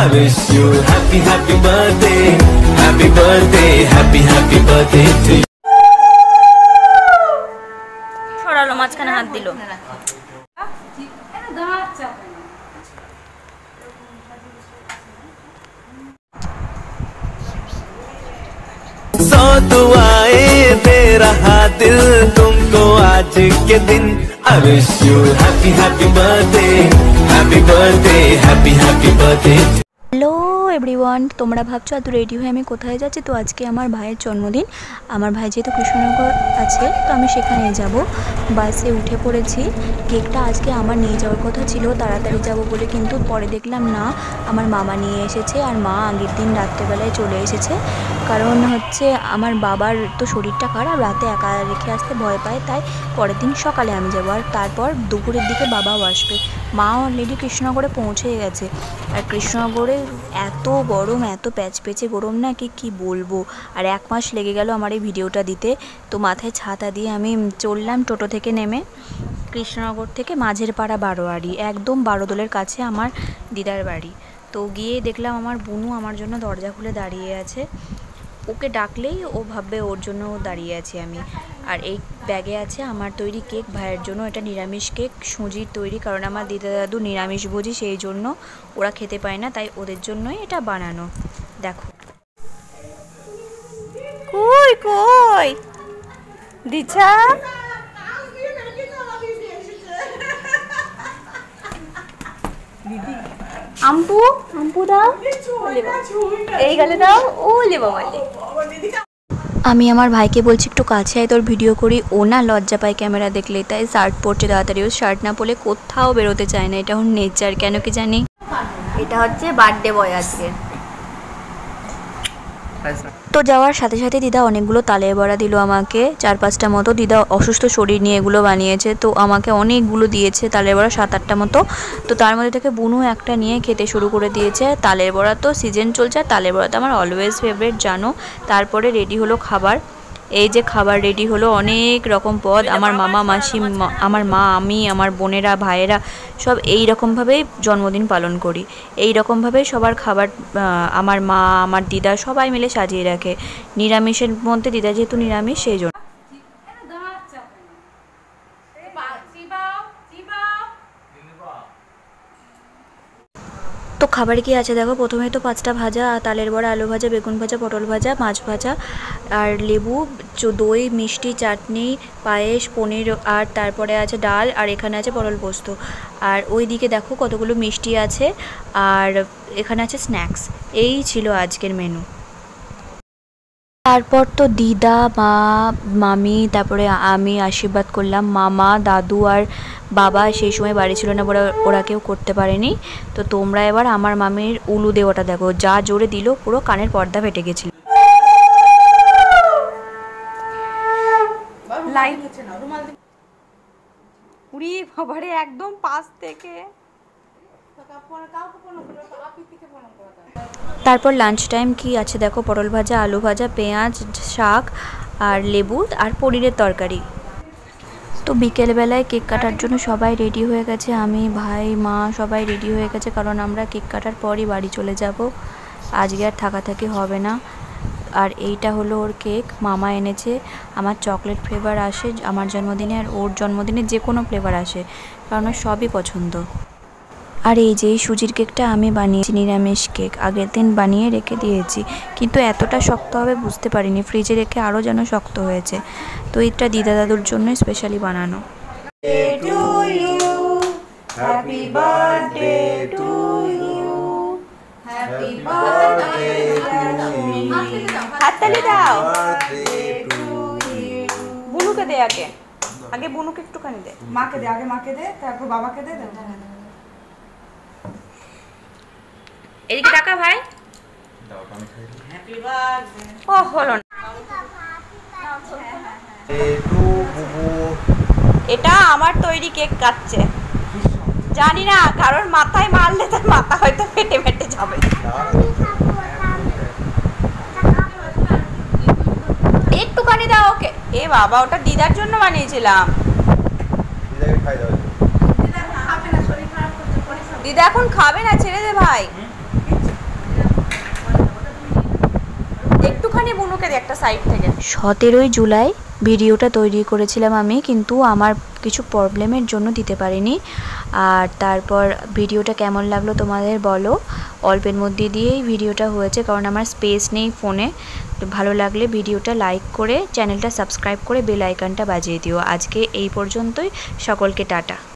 I wish you happy happy birthday, happy birthday, happy happy birthday to you. সরালো মাঝখানে হাত দিল। सौ दुआएं दे रहा दिल तुमको आज के दिन। I wish you happy happy birthday, happy birthday, happy happy birthday। Hello everyone, তোমরা ভাবছো এত রেডি হয়ে আমি কোথায় যাচ্ছি? তো আজকে আমার ভাইয়ের জন্মদিন। আমার ভাই যেহেতু কৃষ্ণনগর আছে তো আমি সেখানে যাব। বাসে উঠে পড়েছি। কেকটা আজকে আমার নিয়ে যাওয়ার কথা ছিল, তাড়াতাড়ি যাব বলে, কিন্তু পরে দেখলাম না, আমার মামা নিয়ে এসেছে। আর মা আগের দিন রাত্রেবেলায় চলে এসেছে, কারণ হচ্ছে আমার বাবার তো শরীরটা খারাপ, রাতে একা রেখে আসতে ভয় পায়, তাই পরের দিন সকালে আমি যাবো। আর তারপর দুপুরের দিকে বাবাও আসবে। মা অলরেডি কৃষ্ণনগরে পৌঁছে গেছে। আর কৃষ্ণনগরে এত গরম, এত প্যাচপেচে গরম না কি বলবো। আর 1 মাস লেগে গেল আমার এই ভিডিওটা দিতে। তো মাথায় ছাতা দিয়ে আমি চললাম টোটো থেকে নেমে, কৃষ্ণনগর থেকে মাঝের পাড়া বারোয়ারি, একদম বারোদোলের কাছে আমার দিদার বাড়ি। তো গিয়ে দেখলাম আমার বুনু আমার জন্য দরজা খুলে দাঁড়িয়ে আছে। ওকে ডাকলেই ও ভাববে ওর জন্য দাঁড়িয়ে আছি আমি। আর এই ব্যাগে আছে আমার তৈরি কেক ভাইয়ের জন্য। এটা নিরামিষ কেক, সুজির তৈরি, কারণ আমার দিদা দাদু নিরামিষভোজী, সেই জন্য ওরা খেতে পায় না, তাই ওদের জন্যই এটা বানানো। দেখো কই কই দিছা, আম্পু আম্পু দাও, এই গেলে দাও, ও লে বাবা। আমি আমার ভাইকে বলছি একটু কাছে আয়, তোর ভিডিও করি। ও না লজ্জা পায় ক্যামেরা দেখলে, তাই শার্ট পরছে তাড়াতাড়ি। ও শার্ট না পরলে কোথাও বেরোতে চায় না, এটা ওর নেচার, কেন কি জানি। এটা হচ্ছে বার্থডে বয় আজকে। তো যাওয়ার সাথে সাথে দিদা অনেকগুলো তালের বড়া দিল আমাকে, 4-5টা মতো। দিদা অসুস্থ শরীর নিয়ে এগুলো বানিয়েছে, তো আমাকে অনেকগুলো দিয়েছে তালের বড়া, 7-8টা মতো। তো তার মধ্যে থেকে বুনু একটা নিয়ে খেতে শুরু করে দিয়েছে। তালের বড়া তো সিজন চলছে, আর তালের বড়া তো আমার অলওয়েজ ফেভারিট, জানো। তারপরে রেডি হলো খাবার। এই যে খাবার রেডি হলো, অনেক রকম পদ। আমার মামা মাসি, আমার মা, আমি, আমার বোনেরা, ভাইয়েরা সব এই রকমভাবেই জন্মদিন পালন করি। এই রকমভাবেই সবার খাবার আমার মা, আমার দিদা সবাই মিলে সাজিয়ে রাখে। নিরামিষের মধ্যে দিদা যেহেতু নিরামিষ, সেই জন্য। তো খাবারে কি আছে দেখো, প্রথমে তো 5টা ভাজা, তালের বড়া, আলু ভাজা, বেগুন ভাজা, পটল ভাজা, মাছ ভাজা, আর লেবু, দই, মিষ্টি, চাটনি, পায়েস, পনির, আর তারপরে আছে ডাল, আর এখানে আছে পটল পোস্ত। আর ওই দিকে দেখো কতগুলো মিষ্টি আছে, আর এখানে আছে স্ন্যাক্স। এই ছিল আজকের মেনু। তারপর তো দিদা, মা, মামি, তারপরে আমি আশীর্বাদ করলাম। মামা, দাদু আর বাবা সেই সময় বাড়ি ছিল না, ওরা কেউ করতে পারেনি। তো তোমরা এবার আমার মামির উলু দেওয়াটা দেখো, যা জোরে দিল পুরো কানের পর্দা ফেটে গেছিল। লাইট হচ্ছে না, রুমাল উড়ি বাবারে, একদম পাশ থেকে। তারপর লাঞ্চ টাইম কি আছে দেখো, পটল ভাজা, আলু ভাজা, পেঁয়াজ, শাক, আর লেবু, আর পনিরের তরকারি। তো বিকেলবেলায় কেক কাটার জন্য সবাই রেডি হয়ে গেছে। আমি, ভাই, মা সবাই রেডি হয়ে গেছে, কারণ আমরা কেক কাটার পরই বাড়ি চলে যাব। আজকে আর থাকাথাকি হবে না। আর এইটা হলো ওর কেক, মামা এনেছে। আমার চকলেট ফ্লেভার আসে আমার জন্মদিনে, আর ওর জন্মদিনে যে কোনো ফ্লেভার আসে, কারণ ওর সবই পছন্দ। আর এই যে এই সুজির কেকটা আমি বানিয়েছি, নিরামিষ কেক, আগের দিন বানিয়ে রেখে দিয়েছি, কিন্তু এতটা শক্ত হবে বুঝতে পারিনি, ফ্রিজে রেখে আরও যেন শক্ত হয়েছে। তো এটা দিদা দাদুর জন্য স্পেশালি বানানো। হাততালি দাও, বুনুকে দে, আগে আগে বুনুকে একটুখানি দে, মাকে দে, আগে মাকে দে, তারপর বাবাকে দে। এদিকে টাকা ভাই, ও হলো না। এটা আমার তৈরি কেক কাটছে, জানি না, কারোর মাথায় মারলে তার মাথা হয়তো ফেটে ফেটে যাবে। একটুখানি দাও ওকে। এ বাবা, ওটা দিদার জন্য বানিয়েছিলাম। দিদা এখন খাবে না, ছেড়ে দে ভাই। ঢুকে দিই একটা সাইড থেকে। 17ই জুলাই ভিডিওটা তৈরি করেছিলাম আমি, কিন্তু আমার কিছু প্রবলেমের জন্য দিতে পারিনি। আর তারপর ভিডিওটা কেমন লাগলো তোমাদের বলো। অল্পের মধ্যে দিয়েই ভিডিওটা হয়েছে, কারণ আমার স্পেস নেই ফোনে। ভালো লাগলে ভিডিওটা লাইক করে চ্যানেলটা সাবস্ক্রাইব করে বেল আইকনটা বাজিয়ে দিও। আজকে এই পর্যন্তই, সকলকে টাটা।